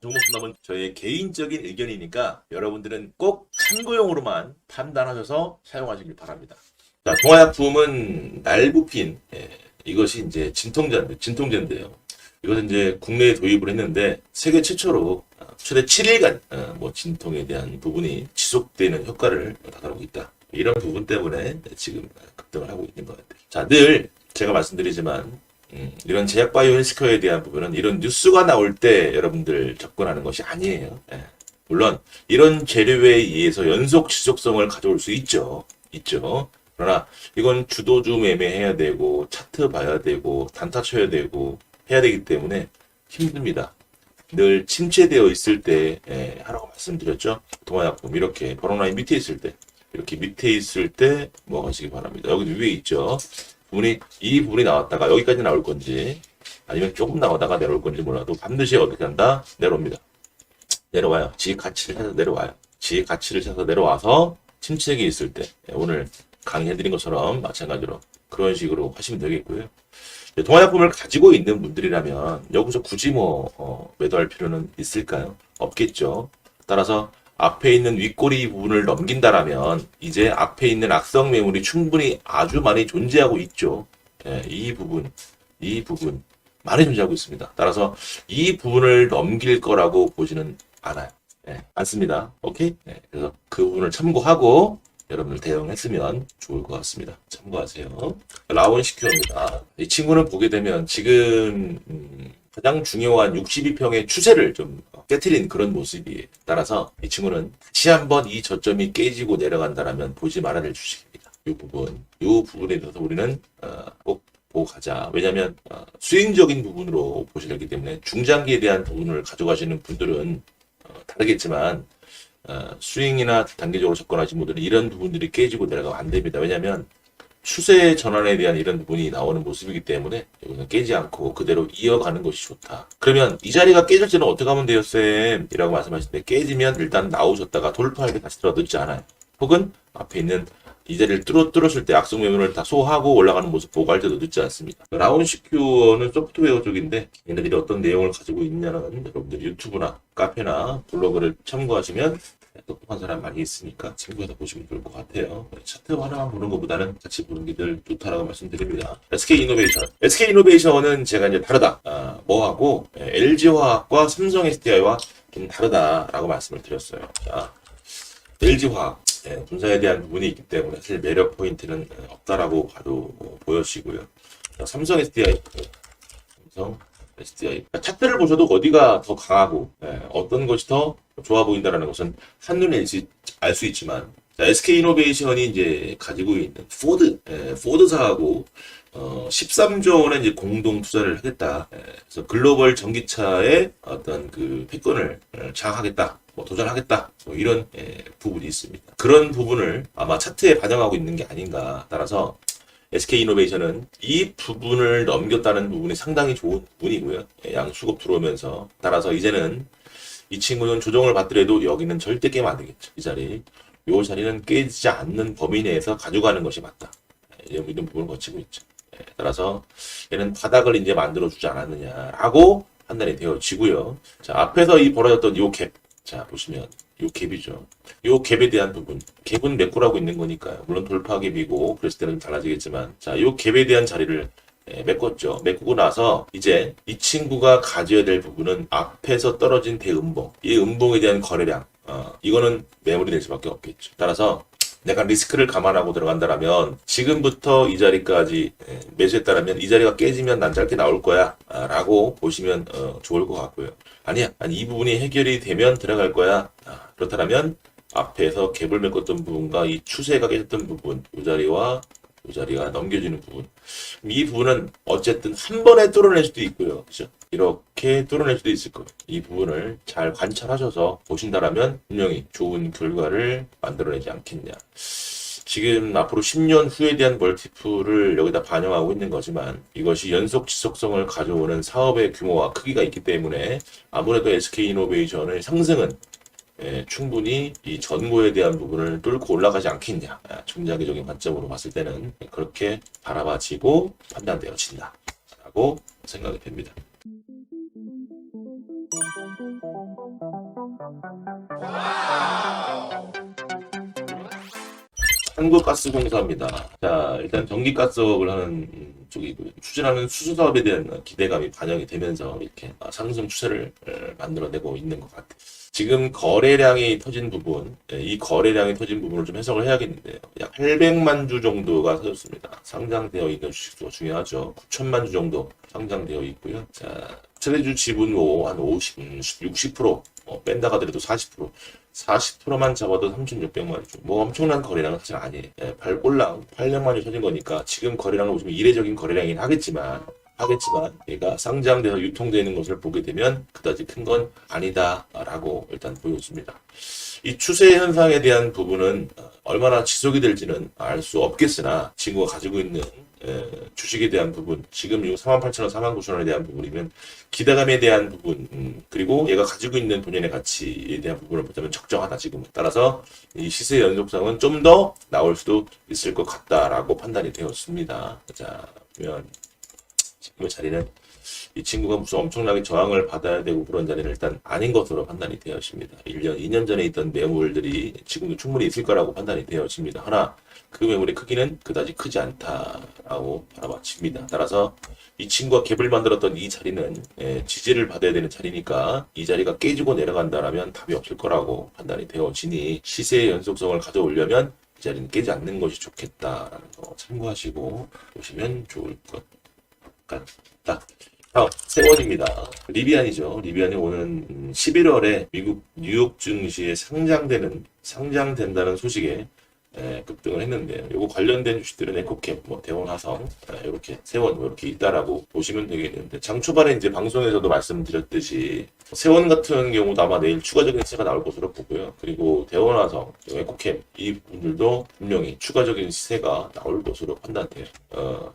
종목수납은 저의 개인적인 의견이니까 여러분들은 꼭 참고용으로만 판단하셔서 사용하시길 바랍니다. 자, 동화약품은 날부핀, 이것이 이제 진통제인데요. 이것은 이제 국내에 도입을 했는데 세계 최초로 최대 7일간 뭐 진통에 대한 부분이 지속되는 효과를 나타내고 있다. 이런 부분 때문에 지금 급등을 하고 있는 것 같아요. 자, 늘 제가 말씀드리지만 이런 제약 바이오 헬스케어에 대한 부분은 이런 뉴스가 나올 때 여러분들 접근하는 것이 아니에요. 물론 이런 재료에 의해서 연속 지속성을 가져올 수 있죠. 그러나 이건 주도주 매매해야 되고 차트 봐야 되고 단타 쳐야 되고 해야 되기 때문에 힘듭니다. 늘 침체되어 있을 때 하라고 말씀드렸죠. 동화약품 이렇게 버럭라인 밑에 있을 때 이렇게 밑에 있을 때 뭐 하시기 바랍니다. 여기 위에 있죠. 이 부분이 나왔다가 여기까지 나올 건지 아니면 조금 나오다가 내려올 건지 몰라도 반드시 어떻게 한다? 내려옵니다. 내려와요. 지익 가치를 찾아서 내려와요. 지익 가치를 찾아서 내려와서 침체기 있을 때 오늘 강의해드린 것처럼 마찬가지로 그런 식으로 하시면 되겠고요. 동화약품을 가지고 있는 분들이라면 여기서 굳이 매도할 필요는 있을까요? 없겠죠. 따라서 앞에 있는 윗꼬리 부분을 넘긴다라면 이제 앞에 있는 악성 매물이 충분히 아주 많이 존재하고 있죠. 이 부분 많이 존재하고 있습니다. 따라서 이 부분을 넘길 거라고 보지는 않아요. 않습니다. 오케이? 그래서 그 부분을 참고하고 여러분들 대응했으면 좋을 것 같습니다. 참고하세요. 라온 시큐어입니다. 이 친구는 보게 되면 지금 가장 중요한 62평의 추세를 좀 깨트린 그런 모습이에요. 따라서 이 친구는 다시 한번 이 저점이 깨지고 내려간다라면 보지 말아야 될 주식입니다. 이 부분에 대해서 우리는 꼭 보고 가자. 왜냐하면 수익적인 부분으로 보셔야 되기 때문에 중장기에 대한 부분을 가져가시는 분들은 다르겠지만 스윙이나 단기적으로 접근하신 분들은 이런 부분들이 깨지고 내려가면 안 됩니다. 왜냐하면 추세 전환에 대한 이런 부분이 나오는 모습이기 때문에 여기서 깨지 않고 그대로 이어가는 것이 좋다. 그러면 이 자리가 깨질 때는 어떻게 하면 돼요, 쌤? 이라고 말씀하실 때 깨지면 일단 나오셨다가 돌파할 때 다시 들어 늦지 않아요. 혹은 앞에 있는 이 자리를 뚫었을 때 악성 매물을 다 소화하고 올라가는 모습 보고 할 때도 늦지 않습니다. 라운 시큐어는 소프트웨어 쪽인데 얘네들이 어떤 내용을 가지고 있냐는 여러분들 유튜브나 카페나 블로그를 참고하시면 똑똑한 사람 많이 있으니까 참고해서 보시면 좋을 것 같아요. 차트 하나만 보는 것보다는 같이 보는 게 늘 좋다라고 말씀드립니다. SK이노베이션은 제가 이제 다르다. 뭐하고 LG화학과 삼성 SDI와 좀 다르다라고 말씀을 드렸어요. 자, LG화학 분사에 대한 부분이 있기 때문에 사실 매력 포인트는 없다라고 봐도 보여지고요. 삼성 SDI 차트를 보셔도 어디가 더 강하고 어떤 것이 더 좋아 보인다라는 것은 한눈에 알 수 있지만 SK이노베이션이 이제 가지고 있는 포드사하고 13조 원의 이제 공동 투자를 하겠다. 그래서 글로벌 전기차의 어떤 그 패권을 장악하겠다. 도전하겠다. 이런 부분이 있습니다. 그런 부분을 아마 차트에 반영하고 있는 게 아닌가. 따라서 SK이노베이션은 이 부분을 넘겼다는 부분이 상당히 좋은 부분이고요. 양수급 들어오면서 따라서 이제는 이 친구는 조정을 받더라도 여기는 절대 깨면 안 되겠죠. 이 자리는 깨지지 않는 범위 내에서 가져가는 것이 맞다. 이런 부분을 거치고 있죠. 따라서 얘는 바닥을 이제 만들어주지 않았느냐라고 판단이 되어지고요. 자, 앞에서 이 벌어졌던 요 갭. 자, 보시면 요 갭이죠. 요 갭에 대한 부분. 갭은 메꾸라고 있는 거니까요. 물론 돌파 갭이고 그랬을 때는 달라지겠지만 자, 요 갭에 대한 자리를 메꿨죠. 메꾸고 나서 이제 이 친구가 가져야 될 부분은 앞에서 떨어진 대음봉. 이 음봉에 대한 거래량. 이거는 매물이 될 수밖에 없겠죠. 따라서 내가 리스크를 감안하고 들어간다라면 지금부터 이 자리까지 매수했다라면 이 자리가 깨지면 난 짧게 나올 거야 라고 보시면 좋을 것 같고요. 아니야, 이 부분이 해결이 되면 들어갈 거야. 그렇다면 앞에서 갭을 메꿨던 부분과 이 추세가 깨졌던 부분, 이 자리가 넘겨지는 부분. 이 부분은 어쨌든 한 번에 뚫어낼 수도 있고요. 그죠? 이렇게 뚫어낼 수도 있을 거예요. 이 부분을 잘 관찰하셔서 보신다라면 분명히 좋은 결과를 만들어내지 않겠냐. 지금 앞으로 10년 후에 대한 멀티플을 여기다 반영하고 있는 거지만 이것이 연속 지속성을 가져오는 사업의 규모와 크기가 있기 때문에 아무래도 SK이노베이션의 상승은 충분히 이 전고에 대한 부분을 뚫고 올라가지 않겠냐. 중장기적인 관점으로 봤을 때는 그렇게 바라봐지고 판단되어진다 라고 생각이 됩니다. 한국가스공사입니다. 자, 일단 전기가스업을 하는 쪽이고요. 추진하는 수주 사업에 대한 기대감이 반영이 되면서 이렇게 상승 추세를 만들어내고 있는 것 같아요. 지금 거래량이 터진 부분, 이 거래량이 터진 부분을 좀 해석을 해야겠는데요. 약 800만 주 정도가 터졌습니다. 상장되어 있는 주식도 중요하죠. 9천만 주 정도 상장되어 있고요. 자, 최대주 지분도 한 60%, 뺀다가 더라도 40%만 잡아도 3,600만 주. 뭐 엄청난 거래량은 사실 아니에요. 발꼴랑 800만 주 터진 거니까 지금 거래량을 보시면 이례적인 거래량이긴 하겠지만 얘가 상장돼서 유통되는 것을 보게 되면 그다지 큰 건 아니다라고 일단 보여집니다. 이 추세 현상에 대한 부분은 얼마나 지속이 될지는 알 수 없겠으나 친구가 가지고 있는 주식에 대한 부분, 지금 이 48,000원, 49,000원에 대한 부분이면 기대감에 대한 부분, 그리고 얘가 가지고 있는 본연의 가치에 대한 부분을 보자면 적정하다 지금은. 따라서 이 시세 연속성은 좀 더 나올 수도 있을 것 같다라고 판단이 되었습니다. 자, 보면 지금의 자리는 이 친구가 무슨 엄청나게 저항을 받아야 되고 그런 자리는 일단 아닌 것으로 판단이 되었습니다. 1년, 2년 전에 있던 매물들이 지금도 충분히 있을 거라고 판단이 되어집니다. 하나, 그 매물의 크기는 그다지 크지 않다라고 바라봐집니다. 따라서 이 친구가 갭을 만들었던 이 자리는 지지를 받아야 되는 자리니까 이 자리가 깨지고 내려간다라면 답이 없을 거라고 판단이 되어지니 시세의 연속성을 가져오려면 이 자리는 깨지 않는 것이 좋겠다라는 거 참고하시고 보시면 좋을 것 같다. 세원입니다. 리비안이죠. 리비안이 오는 11월에 미국 뉴욕 증시에 상장된다는 소식에 급등을 했는데요. 요거 관련된 주식들은 에코캡, 대원화성, 이렇게 세원 이렇게 있다라고 보시면 되겠는데 장 초반에 이제 방송에서도 말씀드렸듯이 세원 같은 경우도 아마 내일 추가적인 시세가 나올 것으로 보고요. 그리고 대원화성, 에코캡 이 분들도 분명히 추가적인 시세가 나올 것으로 판단돼요.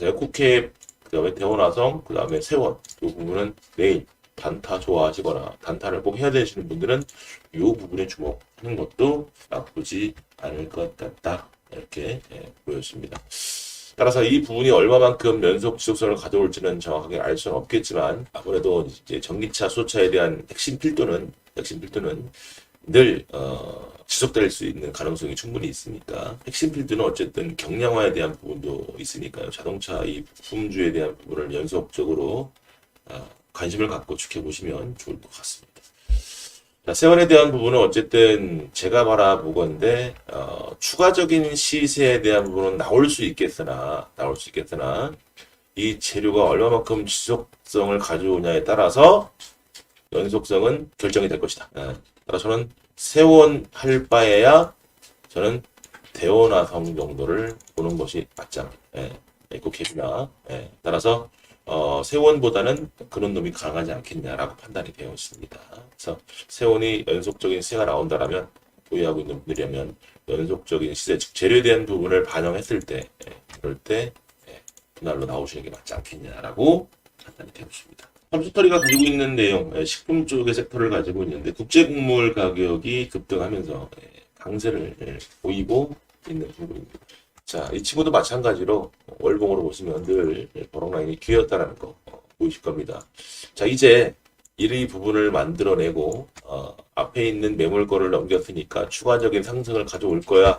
에코캡 그다음에 대원화성, 그다음에 세원 이 부분은 내일 단타 좋아하시거나 단타를 꼭 해야 되시는 분들은 이 부분에 주목하는 것도 나쁘지 않을 것 같다 이렇게 보였습니다. 따라서 이 부분이 얼마만큼 연속 지속성을 가져올지는 정확하게 알 수는 없겠지만 아무래도 이제 전기차, 수소차에 대한 핵심 필두는 늘 지속될 수 있는 가능성이 충분히 있으니까 핵심 필드는 어쨌든 경량화에 대한 부분도 있으니까요. 자동차 이 부품주에 대한 부분을 연속적으로 관심을 갖고 지켜보시면 좋을 것 같습니다. 자, 세원에 대한 부분은 어쨌든 제가 바라보건데 추가적인 시세에 대한 부분은 나올 수 있겠으나 이 재료가 얼마만큼 지속성을 가져오냐에 따라서 연속성은 결정이 될 것이다. 따라서는 세원 할 바에야 저는 대원화성 정도를 보는 것이 맞지 않습니다. 에코캡이나 따라서 세원보다는 그런 놈이 강하지 않겠냐라고 판단이 되어 있습니다. 그래서 세원이 연속적인 시세가 나온다라면 보유하고 있는 분들이라면 연속적인 시세, 즉 재료에 대한 부분을 반영했을 때 그럴 때 분할로 나오시는 게 맞지 않겠냐라고 판단이 되어 있습니다. 삼수터리가 가지고 있는 내용, 식품 쪽의 섹터를 가지고 있는데 국제곡물 가격이 급등하면서 강세를 보이고 있는 부분입니다. 자, 이 친구도 마찬가지로 월봉으로 보시면 늘 버럭라인이 귀였다는 거 보이실 겁니다. 자, 이제 이 부분을 만들어내고 앞에 있는 매물거를 넘겼으니까 추가적인 상승을 가져올 거야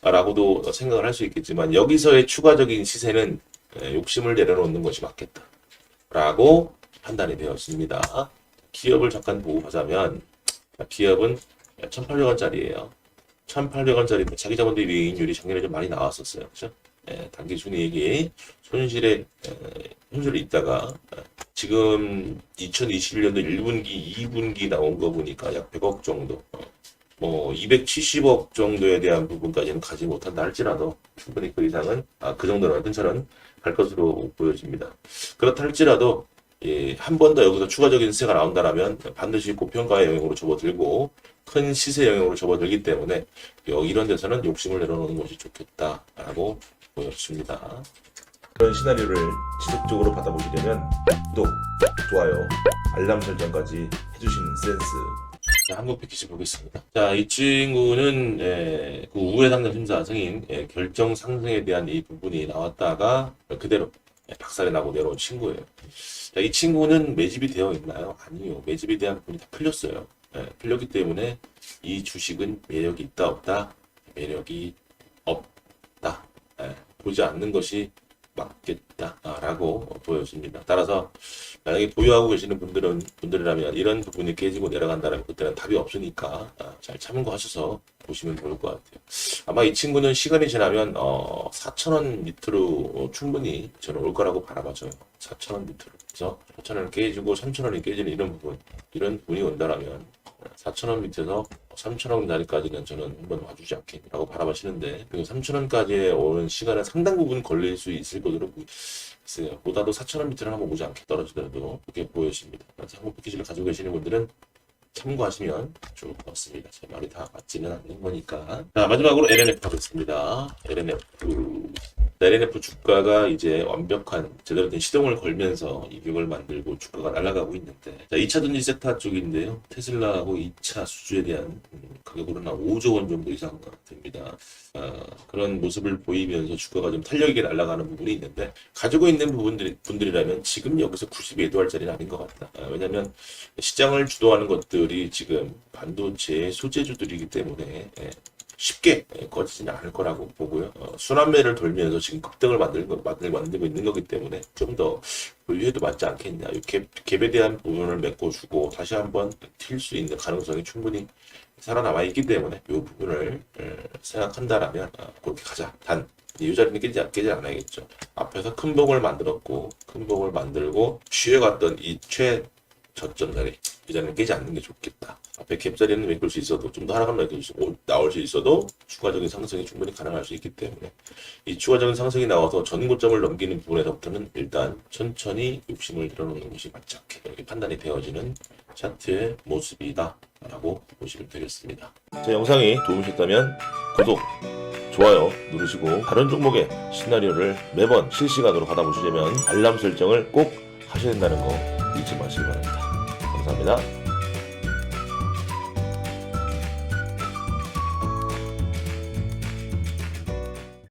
라고도 생각을 할 수 있겠지만 여기서의 추가적인 시세는 욕심을 내려놓는 것이 맞겠다 라고 판단이 되었습니다. 기업을 잠깐 보고 가자면 기업은 1,800원짜리예요. 1,800원짜리 자기 자본 대비 이익률이 작년에 좀 많이 나왔었어요. 그죠? 단기 순이익이 손실에 손실이 있다가 지금 2021년도 1분기, 2분기 나온 거 보니까 약 100억 정도, 270억 정도에 대한 부분까지는 가지 못한다 할지라도 충분히 그 이상은 그 정도는 근처는 갈 것으로 보여집니다. 그렇다 할지라도 한 번 더 여기서 추가적인 시세가 나온다면 반드시 고평가의 영역으로 접어들고 큰 시세 영역으로 접어들기 때문에 이런 데서는 욕심을 내려놓는 것이 좋겠다라고 보였습니다. 그런 시나리오를 지속적으로 받아보시려면 구독, 좋아요, 알람 설정까지 해주시는 센스. 자, 한국 패키지 보겠습니다. 자, 이 친구는 그 우회 상장 심사 승인 결정 상승에 대한 이 부분이 나왔다가 그대로 박살이 나고 내려온 친구예요. 자, 이 친구는 매집이 되어 있나요? 아니요. 매집에 대한 부분이 다 풀렸어요. 풀렸기 때문에 이 주식은 매력이 있다 없다? 매력이 없다. 보지 않는 것이 맞겠다라고 보여집니다. 따라서 만약에 보유하고 계시는 분들이라면 이런 부분이 깨지고 내려간다면 그때는 답이 없으니까 잘 참고하셔서 보시면 좋을 것 같아요. 아마 이 친구는 시간이 지나면 4,000원 밑으로 충분히 저는 올 거라고 바라봐줘요. 4,000원 밑으로. 그래서 4,000원이 깨지고 3,000원이 깨지는 이런 부분이 온다라면 4,000원 밑에서 3,000원 자리까지는 저는 한번 와주지 않겠라고 바라보시는데, 그리고 3,000원까지 오는 시간은 상당 부분 걸릴 수 있을 것으로 있어요. 보다도 4,000원 밑으로 한번 오지 않게 떨어지더라도 그렇게 보여집니다. 그래서 한국 패키지를 가지고 계시는 분들은 참고하시면 좋을 것 같습니다. 제 말이 다 맞지는 않는 거니까. 자, 마지막으로 LNF 하겠습니다. LNF 주가가 이제 완벽한 제대로 된 시동을 걸면서 이격을 만들고 주가가 날아가고 있는데, 자, 2차전지 섹터 쪽인데요. 테슬라하고 2차 수주에 대한 가격으로는 5조 원 정도 이상 됩니다. 그런 모습을 보이면서 주가가 좀 탄력 있게 날아가는 부분이 있는데, 가지고 있는 분들이라면 지금 여기서 굳이 매도할 자리는 아닌 것 같다. 왜냐하면 시장을 주도하는 것들이 지금 반도체 소재주들이기 때문에 쉽게 꺼지지는 않을 거라고 보고요. 순환매를 돌면서 지금 급등을 만들고 있는 거기 때문에 좀 더 보유해도 맞지 않겠냐. 이 갭에 대한 부분을 메꿔주고 다시 한번 튈 수 있는 가능성이 충분히 살아남아 있기 때문에 이 부분을 생각한다라면 그렇게 가자. 단 이 자리는 깨지 않아야겠죠. 앞에서 큰 봉을 만들고 취해갔던 이 최저점 자리, 이 자리는 깨지 않는 게 좋겠다. 앞에 갭자리는 메꿀 수 있어도 좀 더 하락한 나올 수 있어도 추가적인 상승이 충분히 가능할 수 있기 때문에 이 추가적인 상승이 나와서 전고점을 넘기는 부분에서부터는 일단 천천히 욕심을 들어놓는 것이 맞지 않게 이렇게 판단이 되어지는 차트의 모습이다 라고 보시면 되겠습니다. 제 영상이 도움이셨다면 구독, 좋아요 누르시고 다른 종목의 시나리오를 매번 실시간으로 받아보시려면 알람 설정을 꼭 하셔야 된다는 거 잊지 마시기 바랍니다. 감사합니다.